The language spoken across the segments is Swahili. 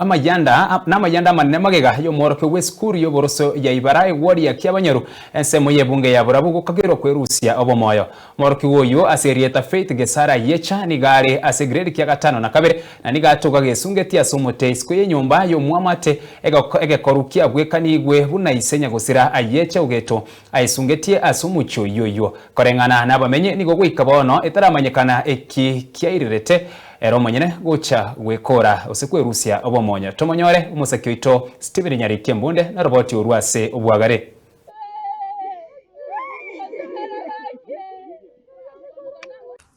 amayanda manene magega y'omworoke w'esukuru y'oboroso ya Ibara ewodi ya Kiabanyoru ensemo y'ebunge ya Burabu kagero kwerusia obomoyo mworoke woyo aserieta Faith Gesara yecha nigare ase grade kia gatano na kabere na nigatoka gesungeti asomote isiko y'enyomba y'omwamate egekorukia bwekanigwe buna isenya gusira ayecha ugeto aisungetie asumucho yoyo korengana nabamenye nigo gwika bono etaramanyekana eki kiairirete ero monyene gocha gwekora osekwerusia obomonyo tomonyore umusaki wito Steven Nyarikie Mbunde na roboti urwase obwagare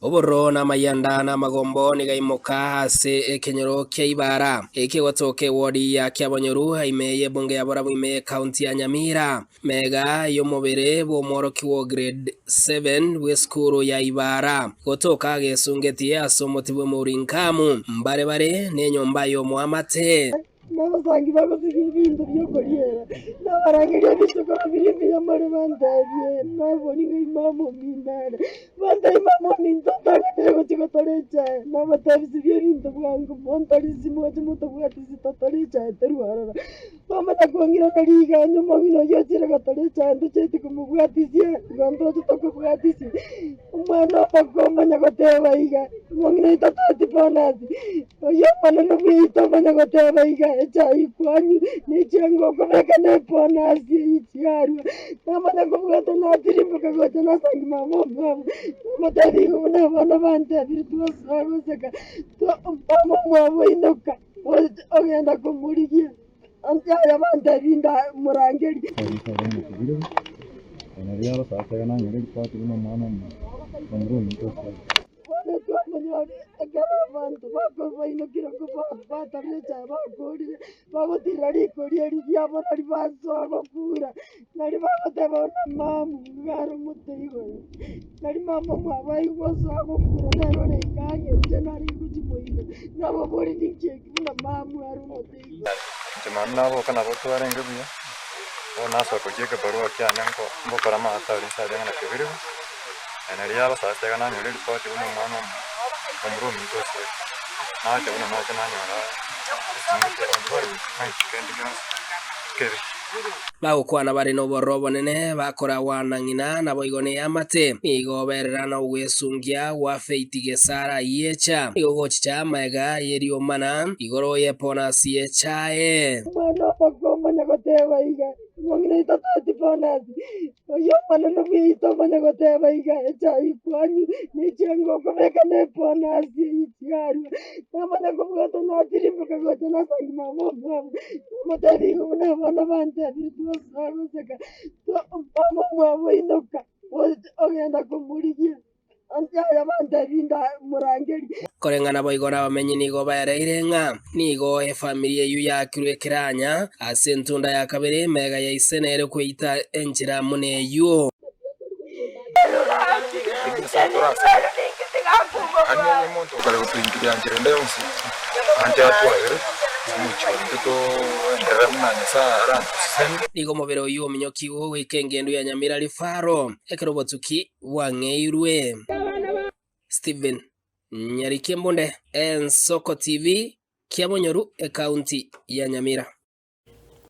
Oboro na mayanda na magombo ni gaimoka hase Kenyoro kia Ibara eke watoke wodi ya Kiabanyoru haimeye bunge ya Burabu ime county ya Nyamira mega yomobere bo mworoki wo grade 7 weskuru ya Ibara gotoka gesungeti asomotibwe murinkamu mbarebare nenyomba yo mwamate n'abasangi bakoze ibintu byo koriera n'abarangiriye bitokora birimbi ya mare bandavye naboni ngimamo mindana bandai mamo mintotanga ndego tikotorecha n'abatavisi by'ibintu bwangu montarizi moje mutobwatizi totorecha teruharara mama takongira kaliga nyuma bino yotira gatorecha nducheti kumubwatizi gondo tutokubwatizi umwana pakoma nyagoteba iga mongina itotati ponasi yo manano bito nyagoteba iga chai kwanyu nichengo komeka neponasi ichiaru namanya kubwata natirimbo kagocha nasangi mamo matari una bana bante virtuoso saka mamo mwabo inoka ogenda kumurigia antaya bante binda murangeri Anariaba sasa na nyeri kwa tuna mwana mwangu mtoto Manyari abantu bakovaino kiroko batarecha bakori bagotirari koriari byabo nari basogo kura nari bagotebona mamu ngaro muteigo nari mama mwabayi gosogo kura naro rekanye nari kujimoino nabo bori dikeki na mamu aro muteigo jamana bo kana bo tware ngabya ona so ko jeke barua kya nanko mbokora ma atari sa dengana kebiri anariaba sasa kana nyeri kwa tuna mwana mwangu mtoto na acha una macho na nyora bagukwana bari no borobo nene bakora wanangina nabo igone yamate igoberera no gwesungia wa Faith Gesara yecha igogocha mega yerio mana igoro yepona siechae mwana pakoma nyagoteba iga mongina itotati ponasi yo manano bito nyagoteba iga chai kwanyu nichengo komeka neponasi ichiaru namanya kubwata natirimbo kagocha nasangi mamo matari una bana bante virtuoso saka mamo mwabo inoka ogenda kumurigia antaya bante binda murangeri korengana boigora bamenye nigo bareire nga nigo efamilie yu yakirwe kiranya ase ntunda ya kabere mega ya isenere kwita enjira muneyo nigo mobere uyu ominyoki wo wikengendo ya Nyamira Rifaro ekerobotuki wangeirwe Steven Nyarikie Mbunde Ensoko TV Kiabanyoru county ya Nyamira.